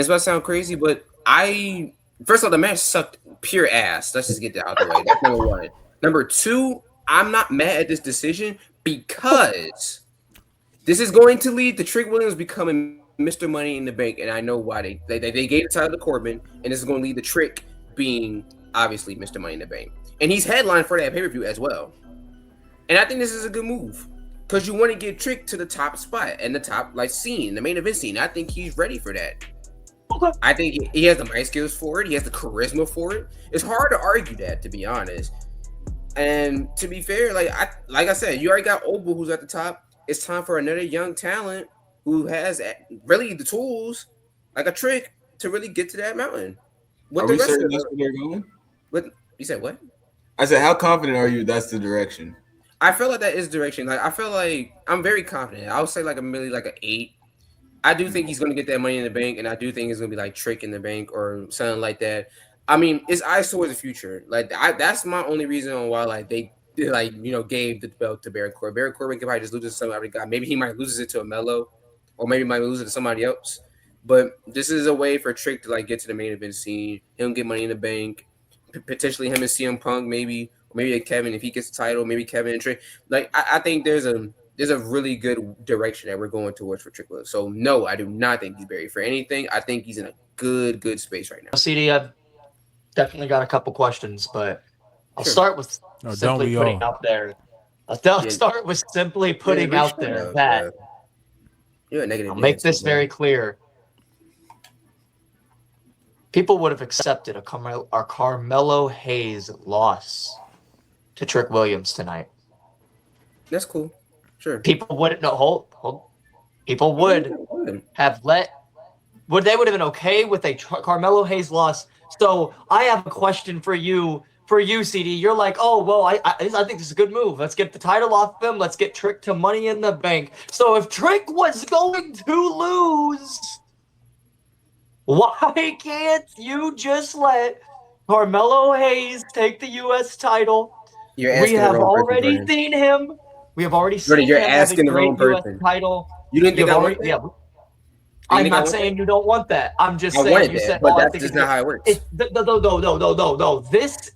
This might sound crazy, but first of all, the match sucked pure ass. Let's just get that out of the way. That's number one. Number two, I'm not mad at this decision because this is going to lead to Trick Williams becoming Mr. Money in the Bank, and I know why they gave the title to Corbin, and this is going to lead to Trick being obviously Mr. Money in the Bank, and he's headlined for that pay-per-view as well. And I think this is a good move because you want to get Trick to the top spot and the top scene, the main event scene. I think he's ready for that. Okay. I think he has the mic skills for it. He has the charisma for it. It's hard to argue that, to be honest. And to be fair, like I said, you already got Obo who's at the top. It's time for another young talent who has really the tools, like a Trick, to really get to that mountain. Are we certain that's where they're going? What you said? What? I said, how confident are you that's the direction? I feel like that is direction. Like I feel like I'm very confident. I would say like an 8. I do think he's going to get that Money in the Bank, and I do think it's going to be like Trick in the Bank or something like that. I mean, it's eyes towards the future. Like that's my only reason on why they gave the belt to Baron Corbin. Baron Corbin could probably just lose it to some other guy. Maybe he might lose it to a Melo, or maybe he might lose it to somebody else. But this is a way for Trick to get to the main event scene. Him get Money in the Bank, potentially him and CM Punk, maybe Kevin if he gets the title. Maybe Kevin and Trick. I think there's a really good direction that we're going towards for Trick Williams. So no, I do not think he's buried for anything. I think he's in a good space right now. CD, I've definitely got a couple questions, but I'll start with simply putting out there. Start with simply putting out there that I'll make this very clear. People would have accepted a Carmelo Hayes loss to Trick Williams tonight. That's cool. Sure. People wouldn't hold. People would have they would have been okay with a Carmelo Hayes loss. So I have a question for you, CD. You're like, oh well, I think this is a good move. Let's get the title off him. Let's get Trick to Money in the Bank. So if Trick was going to lose, why can't you just let Carmelo Hayes take the U.S. title? We have already seen him. We have already seen you're asking the wrong person. Title. You didn't think I want that? Yeah. I'm not saying you don't want that. I'm just saying you said, but that's just not how it works. No. This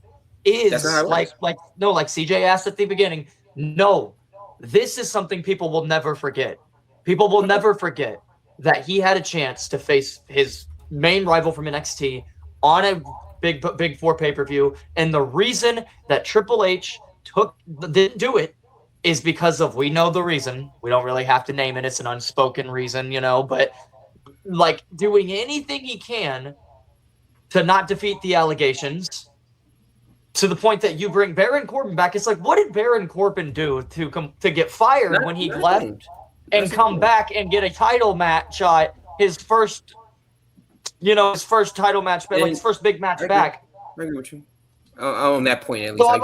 is like CJ asked at the beginning. No, this is something people will never forget. People will never forget that he had a chance to face his main rival from NXT on a big 4 pay-per-view, and the reason that Triple H didn't do it is because of, we know the reason. We don't really have to name it. It's an unspoken reason, but doing anything he can to not defeat the allegations, to the point that you bring Baron Corbin back. It's like, what did Baron Corbin do to get fired when he left and come back and get a title match shot, his first title match, but his first big match back? I agree with you. On that point, at least. So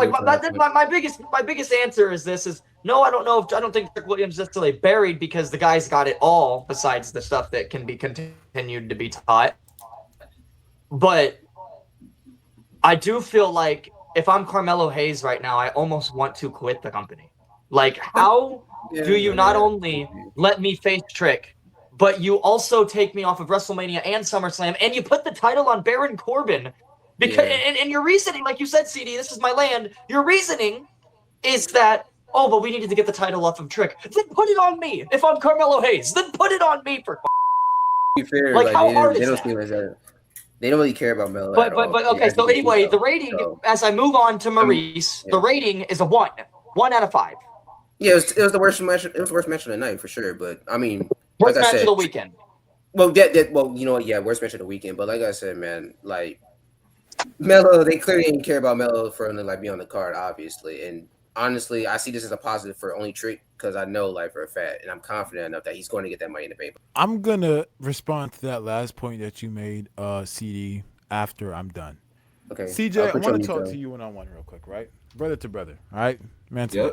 my biggest answer is this: no, I don't think Trick Williams is necessarily buried, because the guy's got it all besides the stuff that can be continued to be taught. But I do feel like if I'm Carmelo Hayes right now, I almost want to quit the company. How do you not only let me face Trick, but you also take me off of WrestleMania and SummerSlam, and you put the title on Baron Corbin? Because and your reasoning, like you said, CD, this is my land. Your reasoning is that, but we needed to get the title off of Trick. Then put it on me. If I'm Carmelo Hayes, then put it on me for. Be fair, how hard is that? They don't really care about Melo. But okay. So anyway, the rating, as I move on to Maurice, the rating is a 1 out of 5. Yeah, it was the worst match. It was the worst match of the night for sure. But I mean, worst match of the weekend. Well, you know what? Yeah, worst match of the weekend. But like I said, man, Melo, they clearly didn't care about Melo for him to be on the card, obviously. And honestly, I see this as a positive for only Trick, because I know for a fact, and I'm confident enough that he's going to get that Money in the Bank. I'm gonna respond to that last point that you made, CD, after I'm done. Okay. CJ, I want to talk to you one-on-one real quick, right? Brother to brother, all right? Man to man.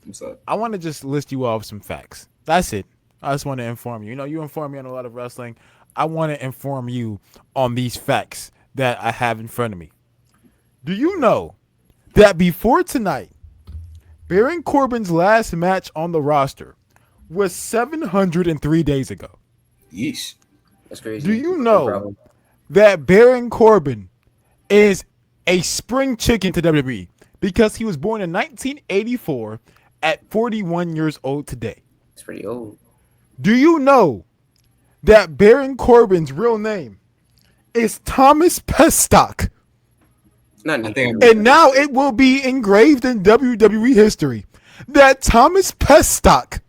What's up? I want to just list you off some facts. That's it. I just want to inform you. You inform me on a lot of wrestling. I want to inform you on these facts that I have in front of me. Do you know that before tonight, Baron Corbin's last match on the roster was 703 days ago? Yeesh. That's crazy. Do you No know problem. that Baron Corbin is a spring chicken to WWE because he was born in 1984 at 41 years old today? It's pretty old. Do you know that Baron Corbin's real name is Thomas Pestock? Not I think And now it will be engraved in WWE history that Thomas Pestock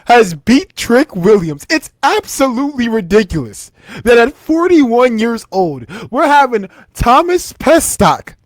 has beat Trick Williams. It's absolutely ridiculous that at 41 years old, we're having Thomas Pestock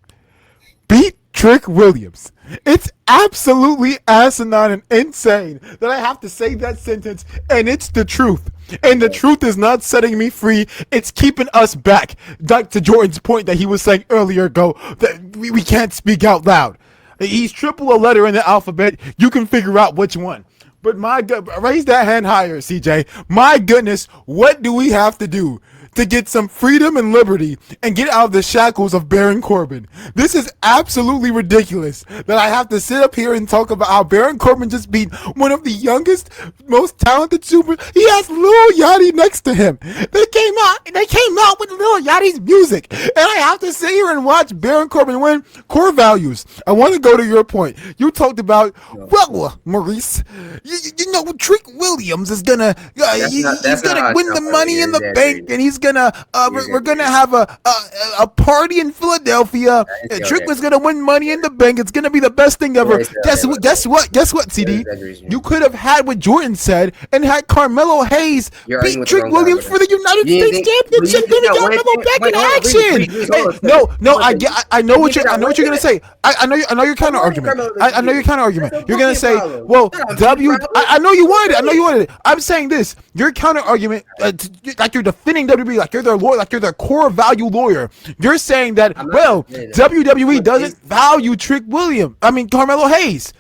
beat Trick Williams. It's absolutely asinine and insane that I have to say that sentence, and it's the truth. And the truth is not setting me free. It's keeping us back. Back to Jordan's point that he was saying earlier ago, that we can't speak out loud. He's triple a letter in the alphabet. You can figure out which one. But my God, raise that hand higher, CJ. My goodness, what do we have to do to get some freedom and liberty and get out of the shackles of Baron Corbin? This is absolutely ridiculous that I have to sit up here and talk about how Baron Corbin just beat one of the youngest, most talented super. He has Lil Yachty next to him. They came out with Lil Yachty's music, and I have to sit here and watch Baron Corbin win. Core values. I want to go to your point. You talked about, well, Maurice, you know, Trick Williams is gonna he's gonna win the Money in the Bank, and he's gonna we're gonna have a party in Philadelphia. Trick was gonna win Money in the Bank. It's gonna be the best thing ever. Guess what, CD? You could have had what Jordan said and had Carmelo Hayes beat Trick Williams for the United States Championship. Then we got Carmelo back in action. No, I know what you're gonna say. I know your counter argument. I know your counter argument. You're gonna say, well, I know you wanted it. I'm saying this. Your counter argument, like you're defending WWE, like you're their lawyer, like you're their core value lawyer. You're saying that, well, WWE doesn't value Carmelo Hayes.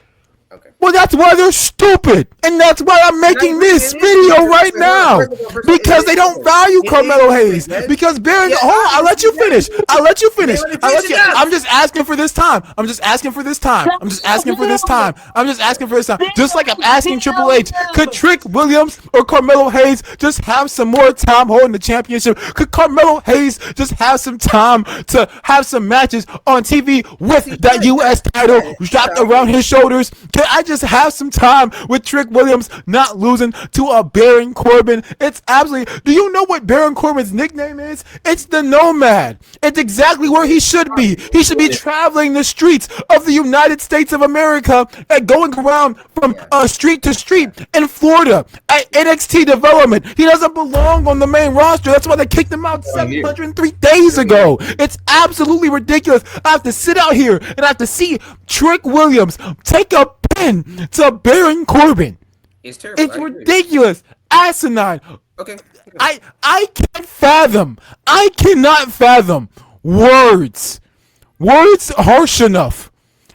Okay. Well, that's why they're stupid, and that's why I'm making this video right now, because they don't value Carmelo Hayes. Because Baron, hold on, I'll let you finish. I'm just asking for this time. Just like I'm asking Triple H, could Trick Williams or Carmelo Hayes just have some more time holding the championship? Could Carmelo Hayes just have some time to have some matches on TV with that U.S. title wrapped around his shoulders? Can I just have some time with Trick Williams not losing to a Baron Corbin? It's absolutely. Do you know what Baron Corbin's nickname is? It's the Nomad. It's exactly where he should be. He should be traveling the streets of the United States of America and going around from street to street in Florida at NXT Development. He doesn't belong on the main roster. That's why they kicked him out 703 days ago. It's absolutely ridiculous. I have to sit out here and I have to see Trick Williams take a pin to Baron Corbin. It's terrible. It's ridiculous. Asinine. Okay. I cannot fathom words harsh enough.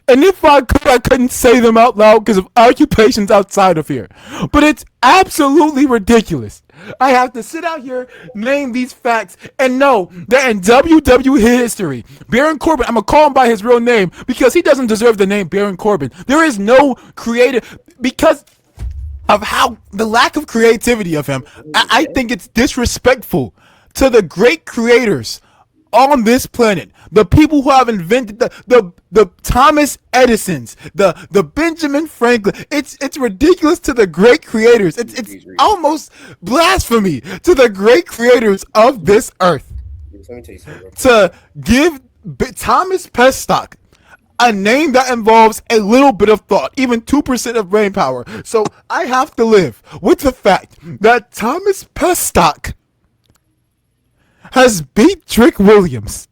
And if I could, I couldn't say them out loud because of occupations outside of here. But it's absolutely ridiculous. I have to sit out here, name these facts, and know that in WWE history, Baron Corbin, I'm going to call him by his real name because he doesn't deserve the name Baron Corbin. There is no creative, because of how the lack of creativity of him, I think it's disrespectful to the great creators on this planet, the people who have invented the Thomas Edisons, the Benjamin Franklin. It's ridiculous to the great creators. It's almost blasphemy to the great creators of this earth to give Thomas Pestock a name that involves a little bit of thought, even 2% of brain power. So I have to live with the fact that Thomas Pestock has beat Trick Williams.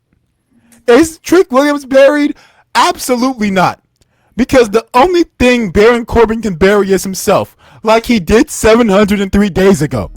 Is Trick Williams buried? Absolutely not. Because the only thing Baron Corbin can bury is himself, like he did 703 days ago.